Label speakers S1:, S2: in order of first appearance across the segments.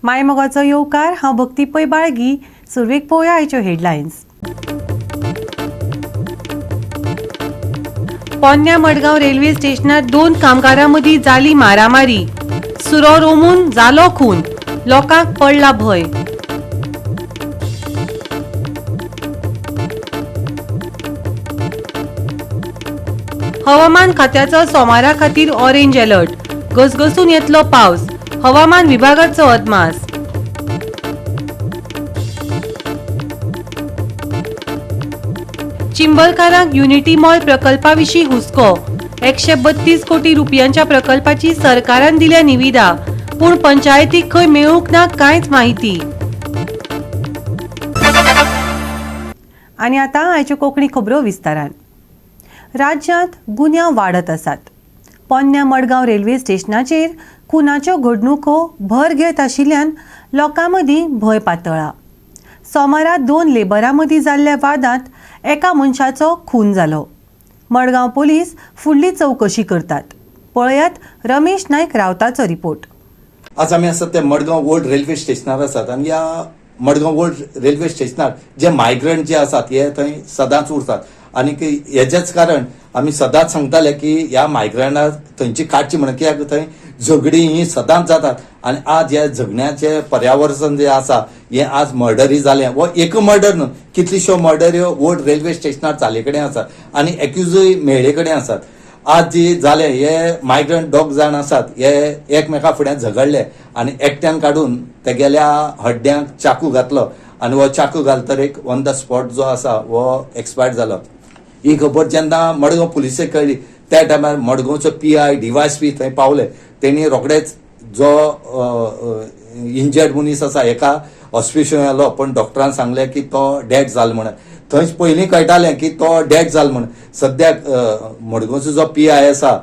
S1: मायमोगाचो येवकार हांव भक्ती पै बाळगी. सुरवेक पळोवया आयच्यो हेडलायन्स. पोन्न्या मडगांव रेल्वे स्टेशनार 2 कामगारां मदीं जाली मारामारी. सुरो रोमून जालो खून. लोकांक पडला भंय. हवामान खात्याचो सोमारा खातीर ऑरेंज अलर्ट. घसघसून येतलो पावस. हवामान विभागाचो अदमास. चिंबलकारांक युनिटी मॉल प्रकल्पाविशीं हुस्को. 132 कोटी रुपयांच्या प्रकल्पाची सरकारान दिल्या निविदा, पूण पंचायतीक खंय मेळूंक ना कांयच माहिती. आनी आतां आयच्यो कोंकणी खबरो विस्तारान. राज्यांत गुन्यांव वाडत आसात. पोन्न्या मडगांव रेल्वे स्टेशनाचेर खुनाच्यो घडणुको भर घेत आशिल्ल्यान लोकां मदीं भंय पातळ्ळा. सोमारा 2 लेबरां मदीं जाल्ल्या वादांत एका मनशाचो खून जालो. मडगांव पुलीस फुडली चवकशी करतात. पळयात रमेश नायक रावताचो रिपोर्ट.
S2: आज आमी आसात ते मडगांव ओल्ड रेल्वे स्टेशनार आसात आनी ह्या मडगांव ओल्ड रेल्वे स्टेशनार जे मायग्रंट जे आसात हे थंय सदांच उरतात आनी हेजेच कारण आमी सदांच सांगताले की ह्या मायग्रंटाक थंयची काडची म्हणून कित्याक थंय झगडीं ही सदांच जातात आनी आज ह्या झगड्याचे पर्यावरण जे आसा हे आज मर्डरी जालें. वो एक मर्डर न्हू, कितल्योश्यो मर्डर ह्यो ओल्ड रेल्वे स्टेशनार चाले कडेन आसात आनी एक्युजूय मेळे कडेन आसात. आज जी जाले हे मायग्रंट 2 जाण आसात हे एकमेका फुड्यान झगडले आनी एकट्यान काडून तेगेल्या हड्ड्यांक चाकू घातलो आनी हो चाकू घालतर एक ऑन द स्पॉट जो आसा वो एक्सपायर्ड जालो. ही खबर जेन्ना मडगांव पुलिसेक कळ्ळी त्या टायमार मडगांवचो PI DYSP थंय पावले. तेणी रोखडेच जो इंजर्ड मनीस आसा एका हॉस्पिटलांत व्हेलो, पण डॉक्टरान सांगलें की तो डेड जालो म्हणून. थंयच पयलीं कळटालें की तो डेड जालो म्हणून. सद्याक मडगांवचो जो PI आसा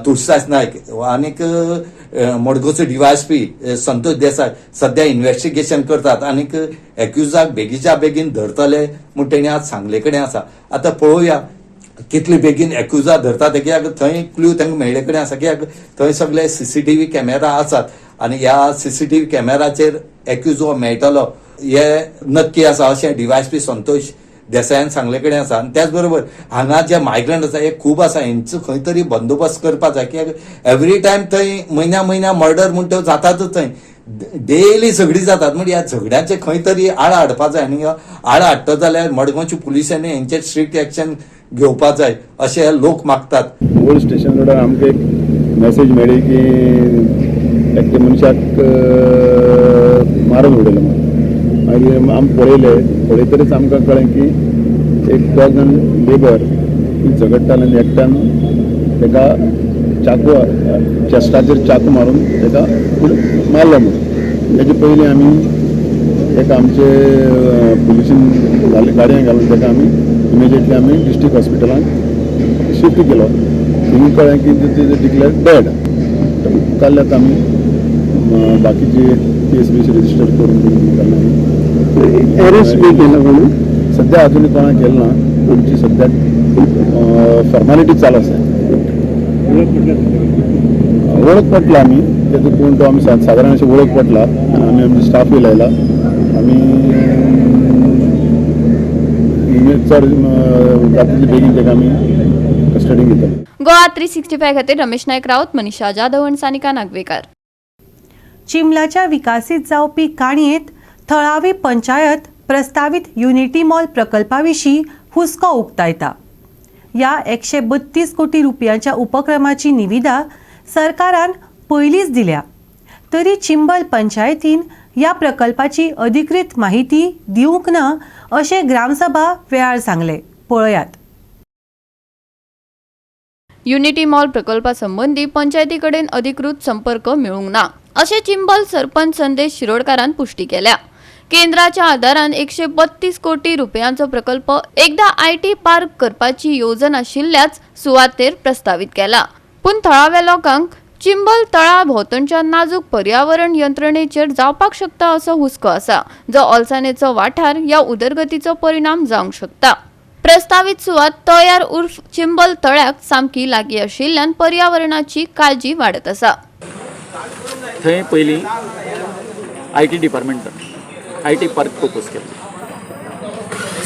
S2: तुळशीदास नायक आनीक मडगांवचो DYSP संतोष देसाय सद्या इन्व्हेस्टिगेशन करतात आनीक एक्युजाक बेगीच्या बेगीन धरतले म्हूण तेणी आज सांगले कडेन आसा. आतां पळोवया कितले बेगीन एक्युजा धरतात कित्याक थंय क्ल्यू तांकां मेळ्ळे कडेन आसा कित्याक थंय सगळे CCTV कॅमेरा आसात आनी ह्या CCTV कॅमेराचेर एक्युज हो मेळटलो हे नक्की आसा अशें DYSP संतोष देसायान सांगले कडेन आसा. आनी त्याच बरोबर हांगा जे मायग्रंट आसा हे खूब आसा, हेंचो खंय तरी बंदोबस्त करपाक जाय कित्याक एवरी टायम थंय म्हयन्या मर्डर म्हूण त्यो जातातच थंय डेली झगडी जातात. म्हणजे ह्या झगड्याचे खंय तरी आळ हाडपा जाय आनी आळ हाडटा जाल्यार मडगांवच्या पुलिसांनी हेंचेर स्ट्रिक्ट एक्शन घेवपाक जाय अशे लोक मागतात.
S3: ओल्ड स्टेशन रोडार आमकां एक मेसेज मेळ्ळी की एकट्या मनशाक मारून उडयलो म्हणून. मागीर आमी पळयतरीच आमकां कळ्ळें की एक 2 जाण लेबर झगडटाले आनी एकट्यान ताका चाकू चेस्टाचेर चाकू मारून ताका मारलो म्हणून. तेजे पयलीं आमी एका आमचे पुलिसीन गाडयांत घालून ताका आमी इमिजिएटली आमी डिस्ट्रिक्ट हॉस्पिटलांत शिफ्ट केलो. थंय कळ्ळें की तेजे डिक्लेअर डेड. काल्ल्यात आमी बाकीची केस बीस रजिस्टर करून अरेस्ट बी केलं म्हणून सध्या अजून कोणाक केलं ना. तुमची सध्या फॉर्मॅलिटी चालू आसा. वळख पटला आमी तेजो कोण तो आमी सादारण अशें वळख पटला आनी आमी आमचे स्टाफूय लायला. आमी चड जातली बेगीन ताका आमी कस्टडीन घेतले.
S4: गोवा 365 खातीर रमेश नायक रावत, मनीषा जाधव आनी सानिका नागवेकर.
S1: चिंबलाच्या विकसीत जावपी काणयेंत थळावी पंचायत प्रस्तावित युनिटी मॉल प्रकल्पाविशीं हुस्को उक्तायता. ह्या 132 कोटी रुपयांच्या उपक्रमाची निविदा सरकारान पयलींच दिल्या, तरी चिंबल पंचायतीन ह्या प्रकल्पाची अधिकृत माहिती दिवंक ना अशें ग्रामसभा वेळार सांगले. पळयात.
S4: युनिटी मॉल प्रकल्पा संबंधी पंचायती कडेन अधिकृत संपर्क मेळूंक ना अशें चिंबल सरपंच संदेश शिरोडकारान पुष्टी केल्या. केंद्राच्या आदारान 132 कोटी रुपयांचो प्रकल्प एकदा IT पार्क करपाची येवजण आशिल्ल्याच सुवातेर प्रस्तावित केला. पूण थळाव्या लोकांक चिंबल तळा भोंवतणच्या नाजूक पर्यावरण यंत्रणेचेर जावपाक शकता असो हुस्को आसा, जो ओलसाणेचो वाठार ह्या उदरगतीचो परिणाम जावंक शकता. प्रस्तावित सुवात तयार उर्फ चिंबल तळ्याक सामकी लागीं आशिल्ल्यान पर्यावरणाची काळजी वाडत आसा.
S5: थंय पयलीं IT डिपार्टमेंटान IT पार्क प्रपोज केल्लो.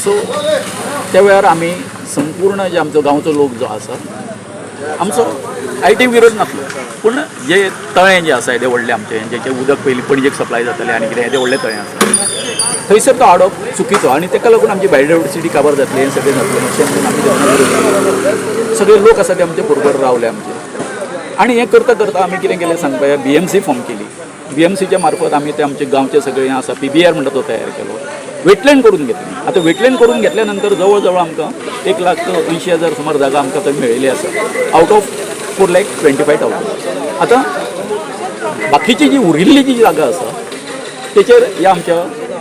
S5: सो त्या वेळार आमी संपूर्ण जे आमचो गांवचो लोक जो आसा आमचो IT विरोध नासलो, पूण जे तळें जे आसा येदे व्हडले आमचे जेचे उदक पयलीं पणजेक सप्लाय जातालें आनी कितें येदे व्हडले तळें आसा थंयसर तो हाडप चुकीचो आनी ताका लागून आमची बायोडायवर्सिटी काबार जातली हें सगळें जातलें अशें म्हणून आमी तेन्ना विरोध केलो. सगळे लोक आसा ते आमचे बरोबर रावले आमचे आनी हें करता करता आमी कितें केलें सांगपा BMC फॉर्म केली. BMCच्या मार्फत आमी ते आमचे गांवचे सगळे हें आसा PBR म्हणटा तो तयार केलो. वेटलँड करून घेतली. आतां वेटलँड करून घेतल्या नंतर जवळ जवळ आमकां 1,80,000 सुमार जागा आमकां थंय मेळिल्ली आसा आउट ऑफ 4,25,000. आतां बाकीची जी उरिल्ली जी जागा आसा तेचेर ह्या आमच्या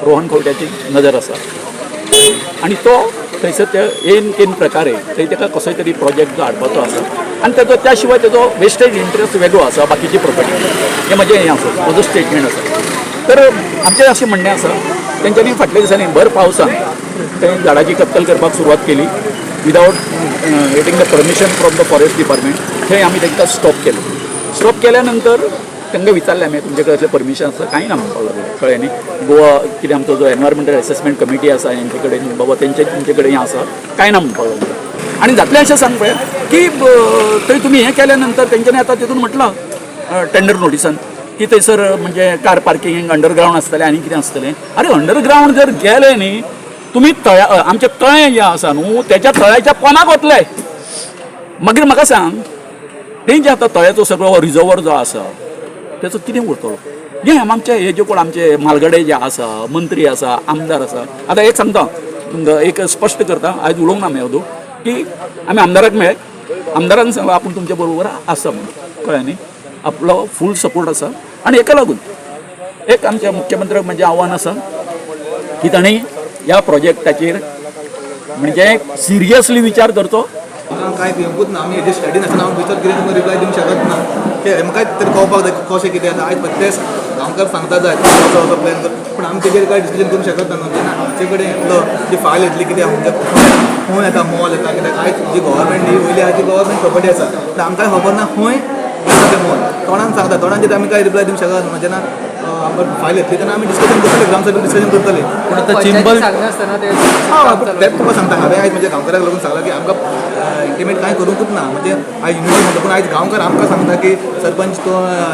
S5: रोहन खंवट्याची नजर आसा आनी तो थंयसर त्या केन प्रकारे थंय ताका कसोय तरी प्रोजेक्ट जो हाडपाचो आसा आनी ताचो त्या शिवाय ताचो वेस्टेज इंट्रस्ट वेगळो आसा बाकीची प्रॉपर्टी. हें म्हजें हें आसा म्हजो स्टेटमेंट आसा. तर आमचें अशें म्हणणें आसा तेंच्यांनी फाटल्या दिसांनी भर पावसान थंय झाडाची कत्तल करपाक सुरवात केली without getting the permission from the forest department. थंय आमी तांकां स्टॉप केलो. स्टॉप केल्या नंतर तांकां विचारलें आमी तुमचे कडेन परमिशन आसा कांय ना म्हणपाक लागले. कळ्ळें न्ही. गोवा कितें आमचो जो एनवायरमेंटल असेसमेंट कमिटी आसा हेंचे कडेन बाबा तुमचे कडेन हें आसा कांय ना म्हणपाक लागले. आनी जातलें अशें सांग पळय की थंय तुमी हें केल्या नंतर तेंच्यांनी आतां तितून म्हटलां टेंडर नोटिसान की थंयसर म्हणजे कार पार्किंग अंडरग्रावंड आसतलें आनी कितें आसतलें. अरे अंडरग्रावंड जर गेले न्ही तुमी आमचें तळें जें आसा न्हू त्याच्या तळ्याच्या पोनाक वतले. मागीर म्हाका सांग हें जें आतां तळ्याचो सगळो रिजर्वर जो आसा त्याचो कितें उरतलो. हें आमचे हे जे कोण आमचे म्हालगडे जे आसा मंत्री आसा आमदार आसा. आतां एक सांगता एक स्पश्ट करता आयज उलोवंक ना मेळदो की आमी आमदाराक मेळ्ळे आमदारान सांगला आपूण तुमच्या बरोबर आसा म्हणून. कळ्ळें न्ही. आपलो फूल सपोर्ट आसा आनी हेका लागून एक आमच्या मुख्यमंत्र्याक म्हजें आव्हान आसा की ताणें ह्या प्रोजेक्टाचेर म्हणजे सिरियसली विचार करचो.
S6: कांय येवंकूच ना आमी हेजे स्टडी नासतना हांव भितर कितें तुमकां रिप्लाय दिवंक शकत ना. ते म्हाका तरी कळपाक जाय कशें कितें आतां आयज प्रत्येक आमकां सांगता जाय असो असो प्लॅन कर पूण आमी तेजेर कांय डिसिजन करूंक शकत ना. जेन्ना आमचे कडेन येतलो जी फायल येतली कितें म्हणजे खंय येता मॉल येता कित्याक आयज जी गव्हर्मेंट ही वयली आहा ती गव्हर्मेंट प्रॉपर्टी आसा पूण आमकां खबर ना खंय येता तें मॉल. तोंडान सांगता तोंडान कितें आमी कांय रिप्लाय दिवंक शकत ना. जेन्ना आमकां फायल येतली तेन्ना आमी डिस्कशन करतले ग्रामसभेक डिस्कशन करतले.
S7: पूण आतां चिंबल
S6: तेच तुका सांगता हांवें आयज म्हज्या गांवकाराक लागून सांगलां की आमकां इंटिमेट कांय करूंकूच ना. म्हणजे आयज युनिटी म्हणटा पूण आयज गांवकार आमकां सांगता की सरपंच तो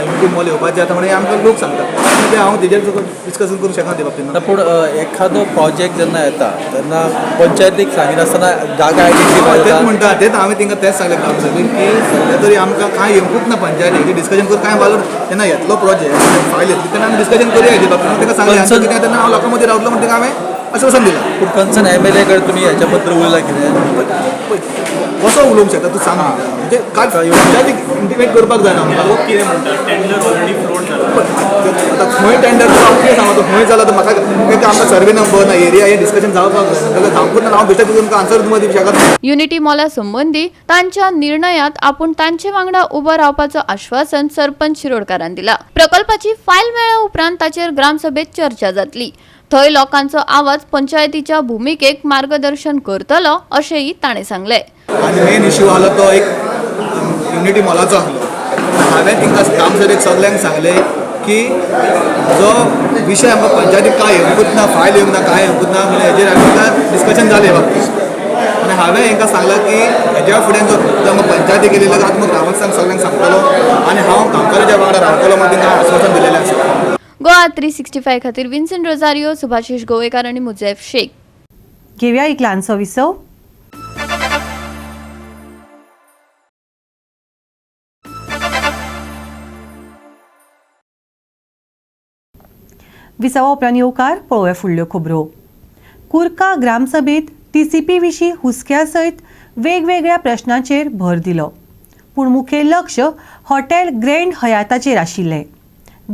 S6: युनिटी मॉल येवपाचें आतां म्हणजे आमकां लोक सांगता. म्हणजे हांव तेजेर डिस्कशन करूंक शकना ते बाबतींत.
S7: पूण एखादो प्रोजेक्ट जेन्ना येता तेन्ना पंचायतीक सांगिनासतना जागा आयडेंटिफाय
S6: तेच
S7: जाता.
S6: म्हणटा तेच हांवें तांकां तेच सांगलें ग्रामसभेक की सध्या तरी आमकां कांय येवंकूच ना पंचायतीक डिस्कशन करून कांय वालोर जेन्ना येतलो प्रोजेक्ट फायल येतली तेन्ना आमी डिस्कशन करूया हेजे बाबतींत. तांकां सांगलें कितें तेन्ना हांव लोकां मदीं रावतलो म्हणून तांकां हांवें आश्वासन दिलां.
S7: पूण कन्सर्न MLA कडेन तुमी हेच्या बद्दल उलयला कितें
S6: कसो उलोवंक शकता तूं सांग. म्हणजे कांय पंचायतीक इंटिमेट करपाक जायना आमकां कितें म्हणटा टेंडर ऑलरेडी फ्लोट जाला. आतां खंय टेंडर हांव कितें सांगता खंय जाला तर म्हाका आमकां सर्वे नंबर ना एरिया हे डिस्कशन जावपाक जाय जाल्यार जावंकूच ना. हांव बेश्टेच तुमकां आन्सर तुमकां दिवंक शकत ना.
S4: युनिटी मॉला संबंधी तांच्या निर्णयात आपण तांचे वांगडा उबं रावपाचं आश्वासन सरपंच शिरोडकारान दिला. प्रकल्पाची फायल मेळ्ळ्या उपरांत ताचेर ग्रामसभेत चर्चा जातली. थंय लोकांचो आवाज पंचायतीच्या भुमिकेक मार्गदर्शन करतलो अशेंय ताणें सांगलें.
S6: आनी मेन इश्यू आसलो तो एक युनिटी मॉलाचो आसलो. हांवें तांकां ग्रामसभेक सगल्यांक सांगलें की जो विशय आमकां पंचायतीक कांय येवंकूच ना फायल येवंक ना कांय येवंकूच ना म्हणजे हेजेर आमकां डिस्कशन जालें बाबतींत. आनी हांवें हांकां सांगलां की हेज्या फुडें जो आमकां पंचायती केलेलो आसा तुमकां ग्रामस्थांक सगल्यांक सांगतलो आनी हांव गांवकाराच्या वांगडा रावतलो म्हणून तांकां आश्वासन दिलेलें आसा.
S4: गोवा 365 खातीर विन्सेंट रोजारियो, सुभाशीश गोवेकार आनी मुजेफ शेख.
S1: घेवया एक ल्हानसो विसव. विसवा उपरांत येवकार पळोवया फुडल्यो खबरो. कुर्का ग्रामसभेत TCP विशीं हुस्क्या सयत वेगवेगळ्या प्रश्नांचेर भर दिलो. पूण मुखेल लक्ष हॉटेल ग्रँड हयाताचेर आशिल्लें.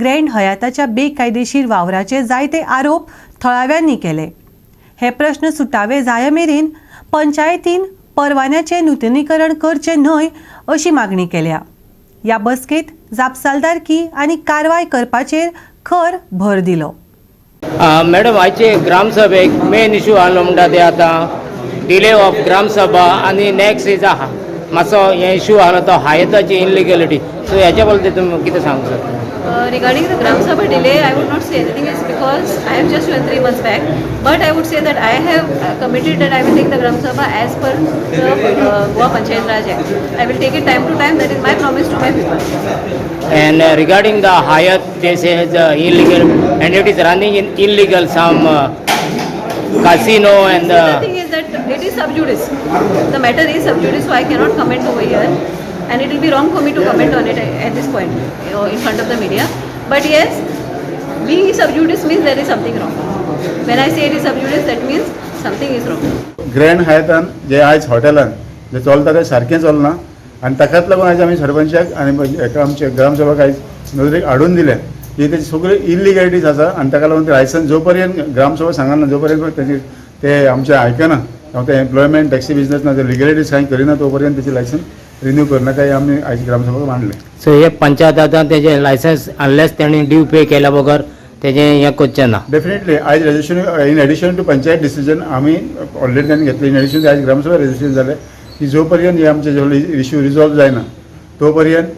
S1: ग्रँड हयाताच्या बेकायदेशीर वावराचे जायते आरोप थळाव्यांनी केले. हे प्रश्न सुटावे जाय मेरेन पंचायतीन परवान्याचें नूतनीकरण करचें न्हय अशी मागणी केल्या. ह्या बसकेत जापसालदारकी आनी कारवाय करपाचेर खर भर दिलो.
S8: मॅडम आयचे ग्रामसभेक मेन इशू आहलो म्हणटा ते आतां डिले ऑफ ग्रामसभा आनी नेक्स्ट इज मातसो हे इशू आहलो तो हायताची इनलिगलिटी. सो हेच्या बद्दल तुमी कितें सांगूंक शकता?
S9: Regarding the Gram Sabha delay, I would not say anything else because I have just joined 3 months back. But I would say that I have committed that I will take the Gram Sabha as per the Goa Panchayat Raj Act. I will take it time to time. That is my promise to my people.
S8: And regarding the Hyatt, they say the illegal, and it is running in illegal some casino and
S9: The thing is that it is sub judice. The matter is sub judice, so I cannot comment over here. And it will be wrong for me to comment on it at this point, in front of the media. But yes, being sub judice means there is something wrong. When I say it is sub judice, that means something is wrong.
S3: Grand हायतान जे आयज हॉटेलान जे चलता तें सारकें चलना आनी ताकाच लागून आयज आमी सरपंचाक आनी एका आमचे ग्रामसभाक आयज नदरेक हाडून दिले की तेजी सगळ्यो इलिगॅलिटीज आसा आनी ताका लागून ते लायसन्स जो पर्यंत ग्रामसभा सांगना जो पर्यंत तेजी ते आमचे आयकना जावं ते एम्प्लॉयमेंट टॅक्सी बिजनेस ना ते लिगॅलिटीज कांय करिना तो पर्यंत तेजी लायसन्स रिन्यू करना काय आमी आयज ग्रामसभाक मांडले.
S8: सो हे पंचायत आतां तेजे लायसन्स अनलेस तेणी ड्यू पे केल्या बगर तेजें हें करचें ना.
S3: डेफिनेटली आयज registration in addition to panchayat decision आमी ऑलरेडी त्यांनी घेतले. इन एडिशन आयज ग्रामसभा रेजिस्ट्रेशन जाले की जो पर्यंत हे आमचे इश्यू रिजॉल्व जायना तो पर्यंत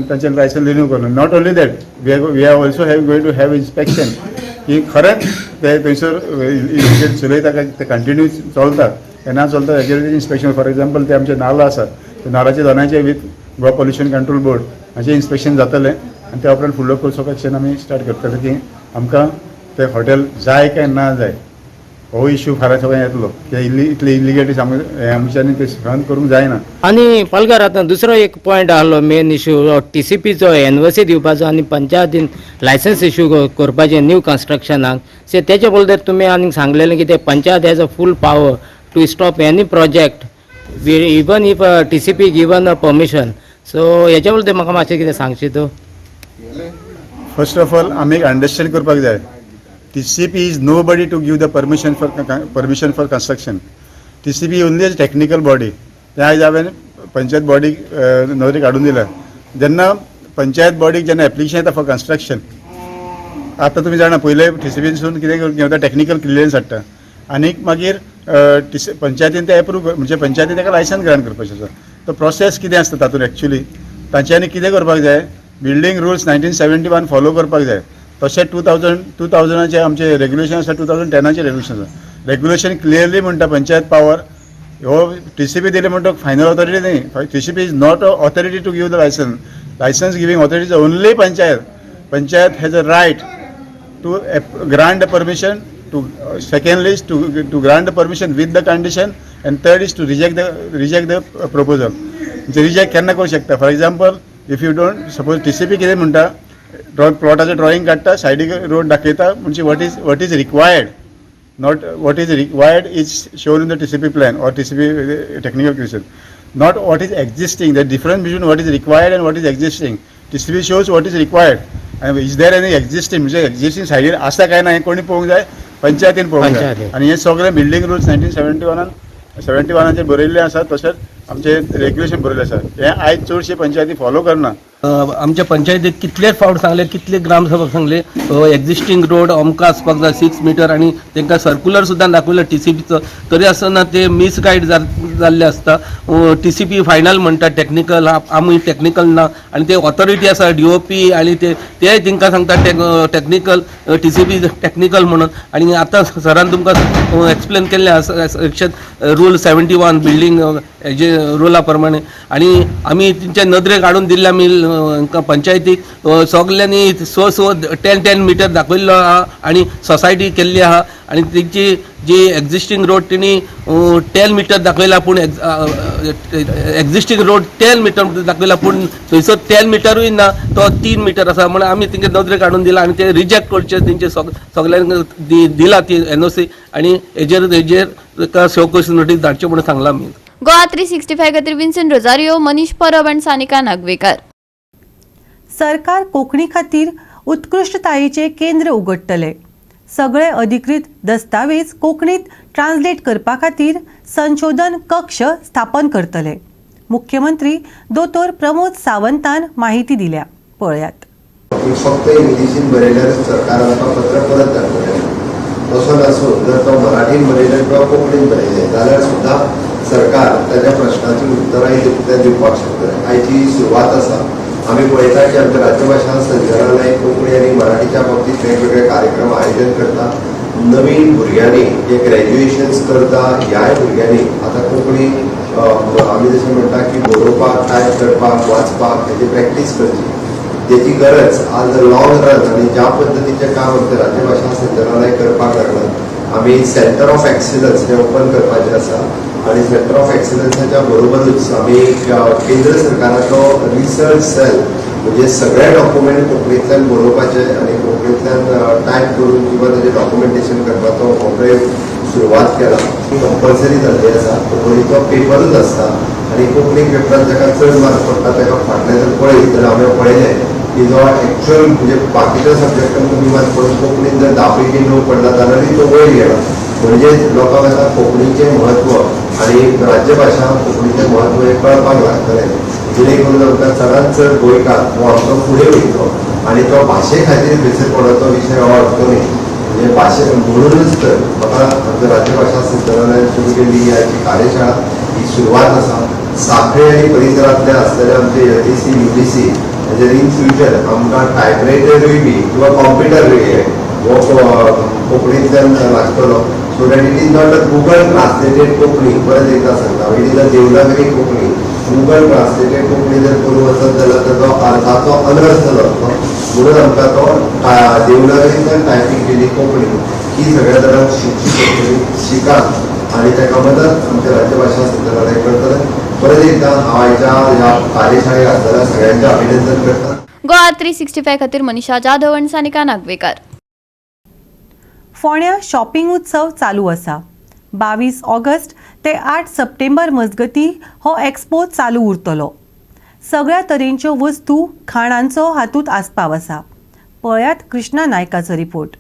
S3: तांचे लायसन्स रिन्यू करना. Not only that we are also going to have inspection की खरेंच ते थंयसर चलयता काय ते कंटिन्यू चलता केन्ना चलता हेजेर इन्स्पेक्शन. फॉर एक्झाम्पल ते आमचे नाला आसात ते नालाचे दोनांचे with Goa pollution control board हाचें इन्स्पेक्शन जातलें आनी त्या उपरांत फुडलो कोर्स ऑफ एक्शन आमी स्टार्ट करतले की आमकां ते हॉटेल जाय काय ना जाय हो इश्यू फार सगळ्यांक येतलो की इतले इलिगॅलिटीज आमच्यांनी ते सहन करूंक जायना.
S8: आनी पालकार आतां दुसरो एक पॉयंट आहलो मेन इश्यू TCPचो एनओसी दिवपाचो आनी पंचायतीन लायसन्स इश्यू करपाचें न्यू कन्स्ट्रक्शनाक सो तेच्या बद्दल तुमी आनीक सांगलेलें की ते panchayat has a full power to stop any project even if TCP given a permission. So हेच्या बद्दल म्हाका मातशें कितें सांगशी तूं.
S3: फर्स्ट ऑफ ऑल आमी एक अंडरस्टँड करपाक जाय TCP is nobody to give the permission for construction. TCP only as technical body. ते आयज हांवें पंचायत बॉडीक नदरेक हाडून दिला. जेन्ना पंचायत बॉडीक जेन्ना एप्लिकेशन येता फॉर कन्स्ट्रक्शन आतां तुमी जाणा पयले TCPसून कितें घेता टेक्निकल क्लियरन्स हाडटा आनीक मागीर पंचायतीन ते एप्रूव म्हणजे पंचायतीन ताका लायसन्स ग्रांट करपाचें आसा. तो प्रोसेस कितें आसता तातूंत एक्चुली तांच्यांनी कितें करपाक जाय बिल्डींग रुल्स 1971 फॉलो करपाक जाय. तशें 2000चे आमचे रेग्युलेशन आसा 2010चे रेग्युलेशन आसा. रेग्युलेशन क्लियरली म्हणटा पंचायत पावर हो TCP दिले म्हणटा फायनल ऑथॉरिटी न्ही. TCP is not a authority to give the licence. Licence giving authority is only panchayat. Panchayat has a right to grant the permission to secondly is to grant the permission with the condition and third is to reject the proposal. Reject केन्ना करू शकता. For example if you don't suppose TCP कितें म्हणटा प्लॉटाचें drawing काडटा सायडीक road दाखयता म्हणजे what is required not what is required is shown in the TCP plan or TCP technical creation, not what is existing. The difference between what is required and what is existing. TCP shows what is required and is there any existing म्हणजे existing सायडीर आसा काय ना हें कोणी पळोवंक जाय पंचायतीन पळोवंक जाय. आनी हे सगळे बिल्डींग रुल्स 1971 बरयल्ले आसात तशेंच आमचे रेग्युलेशन बरयल्ले आसा. हे आयज चडशे पंचायती फॉलो करना.
S10: आमच्या पंचायतीक कितलेच फावट सांगले कितले ग्रामसभाक सांगले एक्झिस्टिंग रोड अमकां आसपाक जाय 6 मीटर आनी तांकां सर्क्युलर सुद्दां दाखयलो TCPचो तरी आसतना ते मिसगायड जाल्ले आसता. TCP फायनल म्हणटा टेक्निकल आमी टेक्निकल ना आनी ते ऑथॉरिटी आसा DOP आनी ते तांकां सांगता टेक्निकल TCP टेक्निकल म्हणून. आनी आतां सरान तुमकां एक्सप्लेन केल्लें आसा सेक्शन रूल 71 बिल्डींग हेजे रुला प्रमाणे आनी आमी तेंच्या नदरेक हाडून दिल्ले आमी पंचायतीक सगल्यांनी 10 मीटर दाखयल्लो आहा आनी सोसायटी केल्ली आहा आनी तेंची जी एक्झिस्टिंग रोड तेणी 10 मीटर दाखयला पूण एक्झिस्टिंग रोड 10 मीटर दाखयला पूण थंयसर 10 मीटरूय ना तो 3 मीटर आसा म्हणून आमी तेंचे नदरेक हाडून दिला आनी ते रिजेक्ट करचे तेंचे सगल्यांक दिला ती NOC आनी हेजेर शोकस नोटीस धाडचे म्हणून सांगला आमी.
S4: गोवा 365 खातीर विन्सेंट रोजारियो, मनीष परब आनी सानिका नागवेकर.
S1: सरकार कोंकणी खातीर उत्कृश्टतायेचें केंद्र उगडटले. सगळे अधिकृत दस्तावेज कोंकणीत ट्रान्सलेट करपा खातीर संशोधन कक्ष स्थापन करतले. मुख्यमंत्री दोतोर प्रमोद सावंतान माहिती दिल्या. पळयात.
S11: फक्त इंग्लिशीन बरयल्यार सरकारान आमकां पत्र परत धाडटलें. तसो नासून जर तो मराठीन बरयलें किंवा कोंकणीन बरयलें जाल्यार सुद्दां सरकार ताच्या प्रश्नाची उत्तरां दिवपाक शकतलें. आयची सुरवात आसा आम्ही पळयता की आमच्या राज्यभाषा संचालनालय कोंकणी आणि मराठीच्या बाबतीत वेगवेगळे कार्यक्रम आयोजन करता. नवीन भुरग्यांनी जे ग्रॅज्युएशन्स करता ह्याय भुरग्यांनी आता कोंकणी आम्ही जशें म्हणटा की बरोवपाक टायप करपाक वाचपाक हेची प्रॅक्टीस करची. त्याची गरज आज लॉंग रन आणि ज्या पद्धतीचे काम आमचे राज्यभाषा संचालनालय करपाक लागला. आम्ही सेंटर ऑफ एक्सिलन्स हे ओपन करपाचें आसा आणि सेंटर ऑफ एक्सिलन्साच्या बरोबरूच आम्ही केंद्र सरकाराचो रिसर्च सेल म्हणजे सगळे डॉक्युमेंट कोंकणींतल्यान बरोवपाचे आणि कोंकणींतल्यान टायप करून किंवा तेजें डॉक्युमेंटेशन करपाचो हो प्रयोग सुरवात केला. कंपल्सरी जाल्ली आसा. कोंकणीचो पेपरूच आसता आणि कोंकणी पेपरान जाका चड मार्क पडटा ताका फाटले जर पळयत जाल्यार हांवें पळयलें की जो एक्चुअल म्हणजे बाकीच्या सब्जेक्टान कमी मार्क पडून कोंकणीन जर 10 पैकी 9 पडला जाल्यारय तो वयर गेला. म्हणजे लोकांक आता कोंकणीचें म्हत्व आणि राज्यभाषा कोंकणीचें म्हत्व हे कळपाक लागतलें. जेणे करून आमकां चडांत चड गोंयकार हो आमचो फुडें वयतलो आणि तो भाशे खातीर खंयसर कोणाचो विशय हो अडचो न्ही. म्हणजे भाशे म्हणूनच तर म्हाका आमच्या राज्यभाषा संचालनालयान सुरू केल्ली ह्याची कार्यशाळा ही सुरवात आसा. सांखळे आनी परिसरांतल्या आसलेल्या आमचे LTC UGC म्हणजे इन फ्युचर आमकां टायपरायटरूय बी किंवा कॉम्प्युटरूय हो कोंकणींतल्यान लागतलो. So that it is not a Google translated Konkani. परत एकदा सांगता it is a Devanagari Konkani. Google translated Konkani जर करूं वचत जाल्यार ताचो अर्थाचो अनर्थ जातलो. म्हणून आमकां तो देवनागरींतल्यान टायपींग केली कोंकणी ही सगळ्या जाणांक शिकात आणि ताका मदत आमच्या राज्यभाषा संचालनालय करतलें. परत एकदा हांव आयच्या ह्या कार्यशाळेक आसलेल्या सगळ्यांचें अभिनंदन करता.
S4: गोवा 365 खातीर मनीषा जाधव आनी सानिका नागवेकर.
S1: फोंड्या शॉपिंग उत्सव चालू आसा. 22 ऑगस्ट ते 8 सप्टेंबर मजगती हो एक्सपो चालू उरतलो. सगळ्या तरेच्यो वस्तू खाणांचो हातूंत आस्पाव आसा. पळयात कृष्णा नायकाचो रिपोर्ट.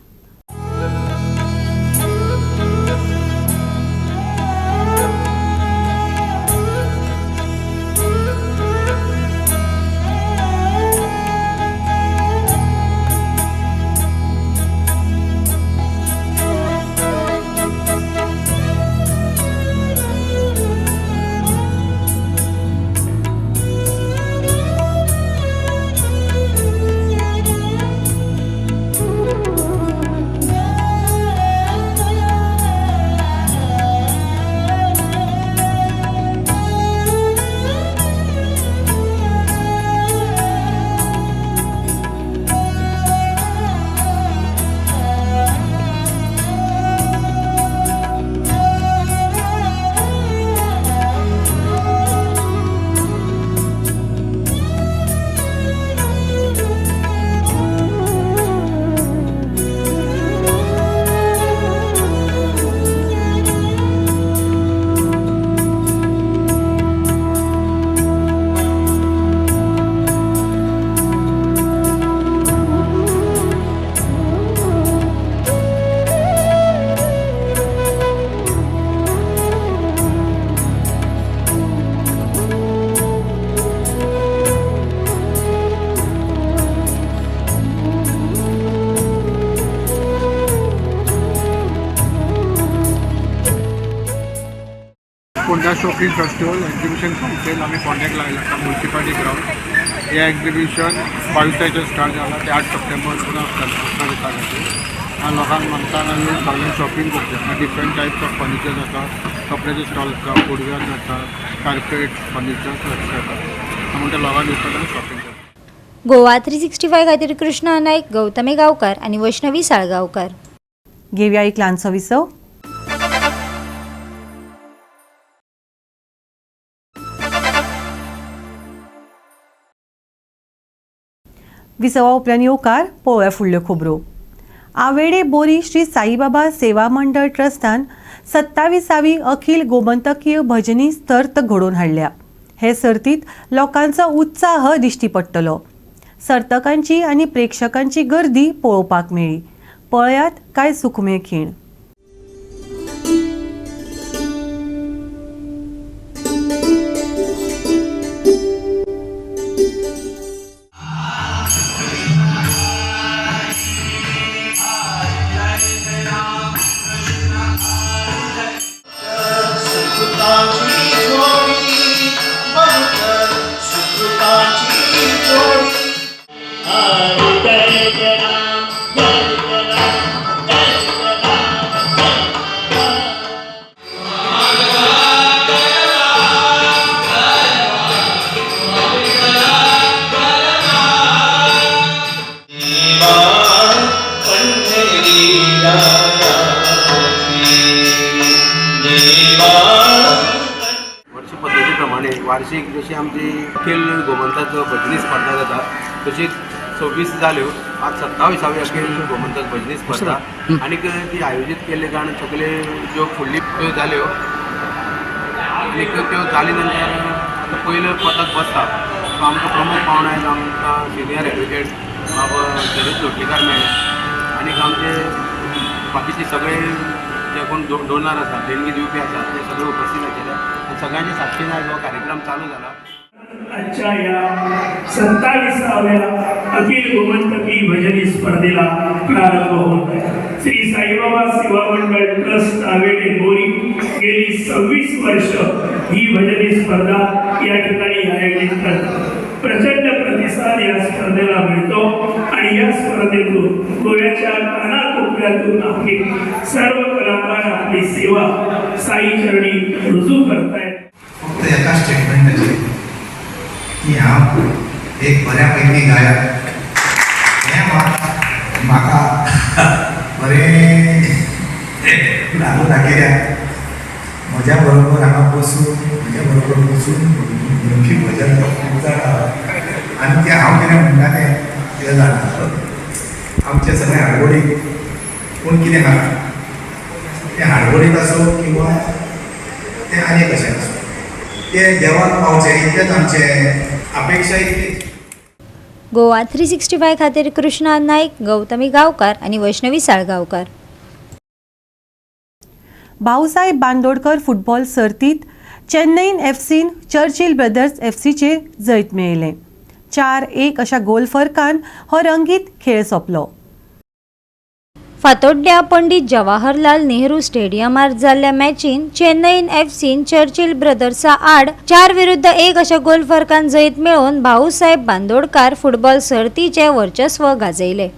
S12: Ponda shopping festival exhibition council आम्ही कॉन्टॅक्ट लायला म्युन्सिपालिटी ग्राउंड. हे एक्झिबिशन 22 स्टार्ट झाला ते 8 सप्टेंबर आसतलें आणि लोकांक म्हणटाना येवन सगळें शॉपिंग करचें. डिफरंट टायप्स ऑफ फर्निचर जाता, कपड्याचे स्टॉल आसा, फुडवेअर जाता, कार्पेट फर्निचर जाता. म्हणून ते लोकांक दिसता शॉपिंग करता.
S13: गोवा 365 खातीर कृष्णा नायक, गौतमी गांवकार आणि वैष्णवी साळगांवकार.
S1: घेवया एक ल्हानसो विसव. विसवा उपरांत येवकार पळोवया फुडल्यो खबरो. आवेडे बोरी श्री साईबाबा सेवा मंडळ ट्रस्टान 27वी अखिल गोमंतकीय भजनी सर्त घडोवन हाडल्या. हे सर्तीत लोकांचो उत्साह दिश्टी पडटलो. सर्तकांची आनी प्रेक्षकांची गर्दी पळोवपाक मेळ्ळी. पळयात कांय सुखमे खीण.
S14: सुकृताची जोडी
S7: वर्षी पद्धतीप्रमाणे वार्षिक जशी आमची अखिल गोमंतक भजनी स्पर्धा जाता तशीच 26 जाल्यो आज 27वी अखिल गोमंतक भजनी स्पर्धा आणि ती आयोजीत केले कारण सगळे ज्यो फुडली त्यो जाल्यो आणि त्यो जाले नंतर आता पहिलं पथक बसता तो आमकां प्रमुख पाहुणे आयज आमकां सिनियर एडवोकेट बाबा शरद लोटलीकार मेळ्ळे आणि आमचे बाकीचे सगळे जे कोण डोनर आसात देणगी दिवपी आसात ते सगळे उपस्थित आशिल्ले आणि सगळ्यांच्या साक्षीन आयज हो कार्यक्रम चालू जाला.
S14: आजच्या या 27व्या अखिल गोमंतकी भजनी स्पर्धेला प्रारंभ होत आहे. श्री साईबाबा सेवा मंडळ ट्रस्ट नावेडे बोरी गेली 26 वर्ष ही भजनी स्पर्धा या ठिकाणी आयोजित करतात. प्रचंड प्रतिसाद या स्पर्धेला मिळतो आणि या स्पर्धेतून गोव्याच्या कानाकोपऱ्यातून आपली सर्व कलाकार आपली सेवा साई चरणी रुजू करतायत.
S15: फक्त एका स्टेटमेंटाचेर की हांव एक बऱ्यापैकी गायक हें म्हाका बरें लागून कित्याक म्हज्या बरोबर हांगा बसून मुख्य भजन खूब जाता आनी तें हांव कितें म्हणटा तें जाणा आमचे सगळे हाडबडीक पूण कितें आहा तें हाडबडीक आसूं किंवा तें आनी कशें आसूं तें देवाक पावचें इतलेंच आमचें अपेक्षा इतलीच.
S13: गोवा 365 खातीर कृष्णा नाईक, गौतमी गांवकार आणि वैष्णवी साळगांवकार.
S1: भाऊसाहेब बांदोडकर फुटबॉल सर्तीत चेन्नईन एफसीन चर्चिल ब्रदर्स एफसीचेर जैत मेळयलें. 4-1 अशा गोल फरकान हो रंगीत खेळ सोंपलो.
S13: फातोड्ड्या पंडीत जवाहरलाल नेहरू स्टेडियमार जाल्ल्या मॅचीन चेन्नईन एफसीन चर्चिल ब्रदर्सा आड 4-1 अशा गोल फरकान जैत मेळोवन भाऊसाहेब बांदोडकार फुटबॉल सर्तीचे वर्चस्व गाजयले.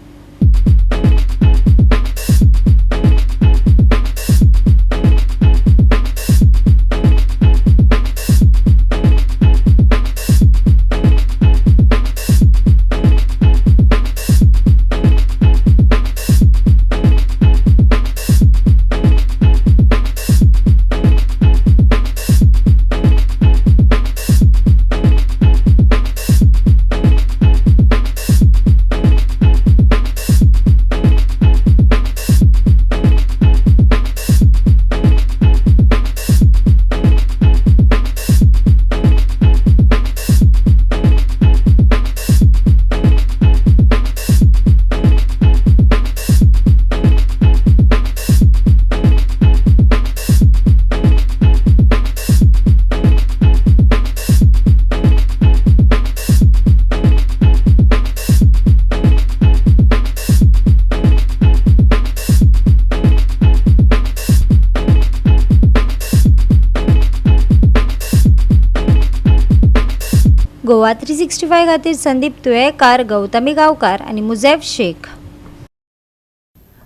S13: गोवा 365 खातीर संदीप तुयेकार, गौतमी गांवकार आणि मुझैफ शेख.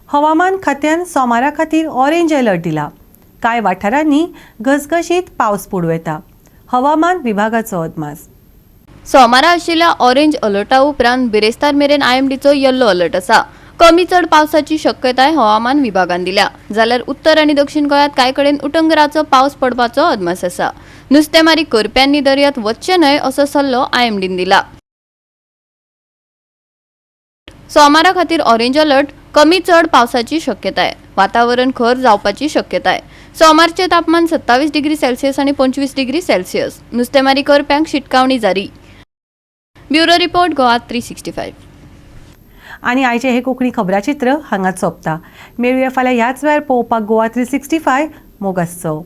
S1: हवामान खात्यान सोमारा खातीर ऑरेंज अलर्ट दिला. कांय वाठारांनी घसघशीत पावस पडूं येता. हवामान विभागाचो अदमास.
S4: सोमारा आशिल्ल्या ऑरेंज अलर्टा उपरांत बिरेस्तार मेरेन IMDचो येल्लो अलर्ट आसा. कमी चड पावसाची शक्यताय हवामान विभागान दिल्या. जाल्यार उत्तर आनी दक्षिण गोंयांत कांय कडेन उटंगराचो पावस पडपाचो अदमास आसा. नुस्तेमारी करप्यांनी दर्यांत वचचे न्हय असो सल्लो IMDन दिला. सोमारा खातीर ऑरेंज अलर्ट, कमी चड पावसाची शक्यताय. वातावरण खर जावपाची शक्यताय. सोमारचे तापमान 27 डिग्री सेल्सियस आणि 25 डिग्री सेल्सियस. नुस्तेमारी करप्यांक शिटकावणी जारी. Bureau report, Goa 365.
S1: आणि आयचे हे कोंकणी खबराचित्र हांगाच सोंपता. मेळुया फाल्यां ह्याच वेळार पळोवपाक गोवा 365. मोग आसचो.